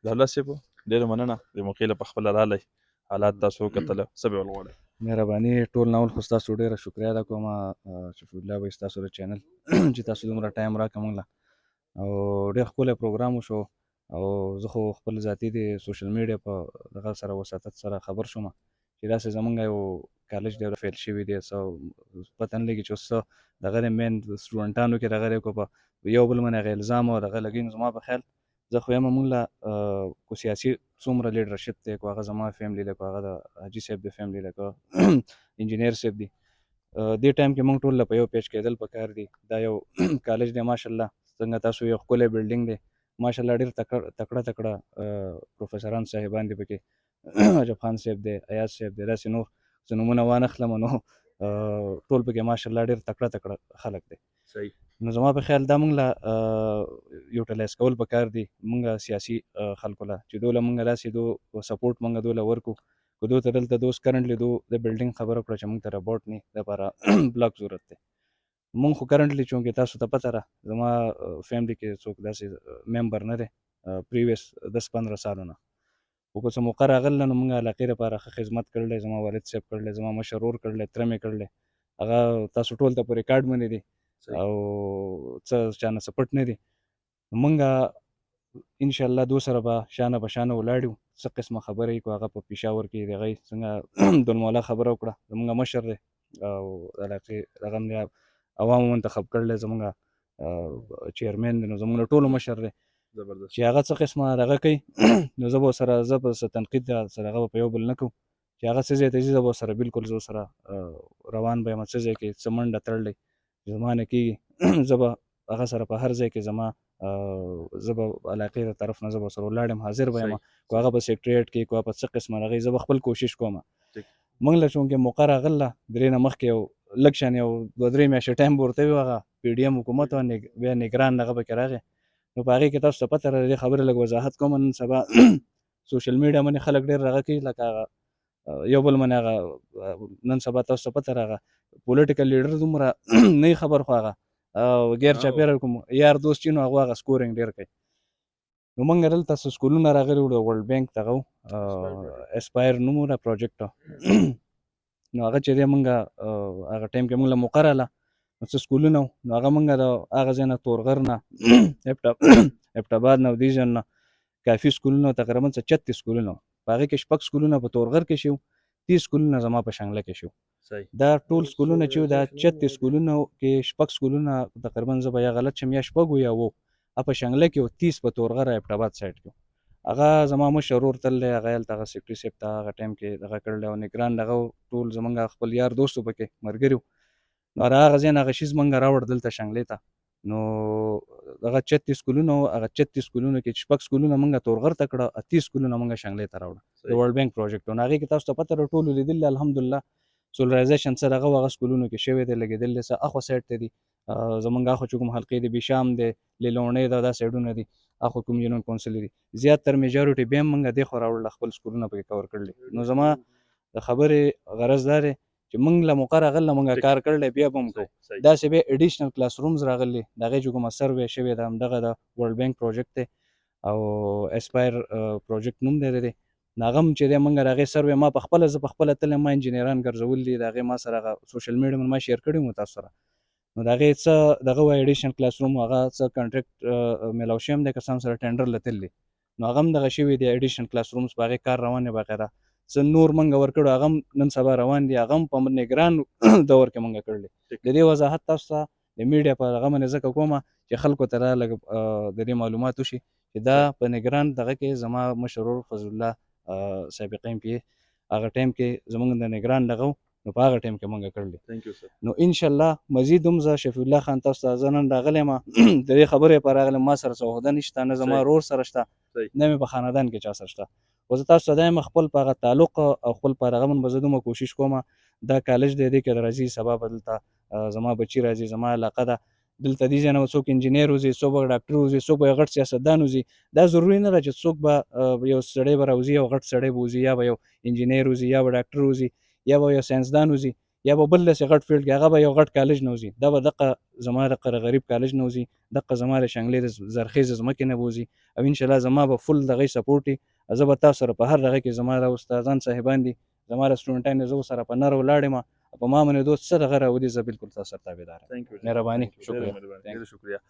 د الله صاحب ډېره مننه د موقع له په خپله رالی حالات تاسو وکتله څه به ولغواړئ؟ مهرباني ټول ناول خو ستاسو ډېره شکریا ده کوم شفیع الله بھائی ستاسو د چینل چې تاسو دومره ټایم راکړه موږ له او ډېر ښکلی پروګرام وشو او زه خو خپل ذاتي د سوشل میډیا په دغه سره وساطت سره خبر شوم چې داسې زمونږ یو کالج دی فیل شوي دی څه پته نه لګي چې اوس څه دغه د مین سټوډنټانو کې دغه دی که په یو بل باندې هغه الزام او دغه لګي نو زما په خیال زه خو یم موږ له کو سیاسي څومره لیډرشپ دی که هغه زما فیملی دی که هغه د حاجي صاحب د فیملی دی که انجینیر صاحب دی دې ټایم کې موږ ټول په یو پیج کېدل پکار دي دا یو کالج دی ماشاءالله څنګه تاسو یو ښکلی بلډینګ دی ماشاءالله ډېر تکړه پروفیسران صاحبان دي پکې عجب خان صاحب دی ایاز صاحب دی داسې نور زه نومونه وانخلم نو ټول پکې ماشاءالله ډېر تکړه خلک دی صحیح نو زما په خیال دا موږ له یوټیلایز کول پکار دي موږ سیاسي خلکو له چې دوله موږ داسې دو سپورټ موږ دوله ورکو که دو ته دلته دوس کرنټلی دو د بلډینګ خبره کړه چې موږ ته رابورټ نه دپاره بلاک ضرورت دی مونږ خو کرنټلی چونکې تاسو ته پته ده زما فیملی کې څوک داسې ممبر نه دی پریویس 10-15 سالونه خو که څه موقع راغله نو مونږ علاقې لپاره ښه خدمت کړلی زما والد صاحب کړلی زما مشر ورور کړلی تره مې کړلی هغه تاسو ټول ته په ریکارډ باندې دی او څه چا نه څه پټ نه دي مونږ انشاءالله دو سره به شانه په شانه ولاړ یو څه قسمه خبرې کړو هغه په پېښور کې د هغې څنګه دلمولا خبره وکړه زمونږ مشر دی او د علاقې دغه هم دی عوامو منتخب کړلی زمونږ چیرمین دی نو زمونږ ټولو مشر دی زبردست چې هغه څه قسمه دغه کوي نو زه به ورسره زه به څه تنقید سره هغه به په یو بل نه کوم چې هغه څه ځای ته ځي زه به ورسره بالکل زه ورسره روان به یم څه ځای کې څه منډه تړلی زما نه کېږي زه به هغه سره په هر ځای کې زما زه به علاقې د طرف نه زه به ورسره ولاړ یم حاضر به یم که هغه په سیکریټریټ کې که په څه قسمه هغې زه به خپل کوشش کوم موږ له چونکې موقع راغله درې نه مخکې یو لږ شان یو 2-3 میاشتې ټایم به ورته وي هغه پی ډي ایم حکومت و بیا نګران دغه پکې راغی نو په هغې کې تاسو ته پته ده دې خبرې لږ وضاحت کوم نن سبا سوشل میډیا باندې خلک ډېر هغه کوي لکه هغه یو بل باندې هغه نن سبا تاسو ته پته راغه پولیټیکل لیډر دومره نه خبر خو هغه غیر چاپېره کوم یار دوست چې نو هغه سکورینګ ډېر کوي نو موږ دلته څه سکولونه راغلي وو د ورلډ بینک دغه اسپایر نوم و د پروجیکټ نو هغه چې دی موږ هغه ټایم کې موږ له موقع راله نو څه سکولونه وو نو هغه موږ د هغه ځای نه تورغر نه ابټاباد نه او دې ځای نه کافي سکولونه تقریبا 36 سکولونه په هغې کې 6 سکولونه په تورغر کې شو 30 سکولونه زما په شانګله کې شو دا ټول سکولونه چې دا 36 سکولونه کې 6 سکولونه تقریبا زه به یا غلط شم یا 6 یا وو په شانګله کې 30 په تورغر ابټاباد سایډ کې هغه زما مشر ورور تللی هغه هلته هغه سیکرټري صاحب ته هغه ټایم کې دغه کړلی او نګران دغه ټول زمونږ خپل یار دوستو پکې ملګري وو نو هغه ځای نه هغه شیز موږ راوړ دلته شانګلې ته نو هغه 36 سکولونه هغه 36 سکولونو کې 6 سکولونه موږ تورغر ته کړه 30 سکولونه موږ شانګلې ته راوړه د ورلډ بینک پروجیکټ نو هغې کې تاسو ته پته ده ټولو لیدلي الحمدلله سولرایزیشن څه دغه هغه سکولونو کې شوی دی لګېدلی څه اخوا سایډ ته دي زمونږ اخوا چې کوم حلقې د بیشام دی لیلوڼې دا سایډونه دي اخوا کوم جنون کونسل دي زیاتره میجورټي بیا موږ دې خوا راوړل خپل سکولونه پکې کور کړلي نو زما د خبرې غرض دا دی چې موږ له موقع راغله موږ کار کړلی بیا به هم کوو داسې بیا ایډیشنل کلاس رومز راغلي د هغې چې کومه سروې شوې ده همدغه د ورلډ بینک پروجیکټ دی او اسپایر پروجیکټ نوم دی د دې نو هغه هم چې دی موږ د هغې سروې ما په خپله زه په خپله تللی ما انجینران ګرځولي دي د هغې ما سره هغه سوشل میډیا باندې ما شیر کړي وو تاسو سره نو د هغې څه دغه وایي ایډیشنل کلاس روم هغه څه کنټریکټ میلاو شوی هم دی کسان سره ټینډر له تللی نو هغه هم دغه شوي دي ایډیشنل کلاس رومز په هغې کار روان دی باقاعده څه نور موږ ورکړو هغه هم نن سبا روان دي هغه هم په نګران دور کې موږ کړلي د دې وضاحت تاسو ته د میډیا په هغه باندې ځکه کومه چې خلکو ته لږ د دې معلومات وشي چې دا په نګران دغه کې زما مشر ورور فضل الله سابق ایم پی هغه ټایم کې زمونږ د نګران دغه نو په هغه ټایم کې مونږ کړلې نو انشاءالله مزید هم زه شفیع الله خان تاسو ته زه نن راغلی یم د دې خبرې لپاره راغلی ما سره څه عهده نشته نه زما ورور سره شته نه مې په خاندان کې چا سره شته خو زه تاسو ته دا یم خپل په هغه تعلق او خپل په هغه باندې به زه دومره کوشش کوم دا کالج دی دې کې راځي سبا به دلته زما بچي راځي زما علاقه ده دلته دې ځای نه به څوک انجینیر وځي څوک به ډاکټر وځي څوک به یو غټ سیاستدان وځي دا ضروري نه ده چې څوک به یو سړی به راوځي یو غټ سړی به وځي یا به یو انجینیر وځي یا به ډاکټر وځي یا به یو ساینسدان وځي یا به بل داسې غټ فیلډ کې هغه به یو غټ کالج نه وځي، دا به دغه زما دغه غریب کالج نه وځي، دغه زما د شنګلې د زرخیزې ځمکې نه به وځي، او انشاءالله زما به فل دغه سپورټ وي. زه به تاسو سره په هر دغه کې زما د استادان صاحبان دي، زما د سټوډنټان دي، زه ورسره په نره ولاړ یم، په ما باندې دوست څه دغه راولي زه بالکل تاسو سره تابعدار یم. Thank you. مهرباني، Thank you. شکریہ. ډېره مهرباني. ډېره شکریہ.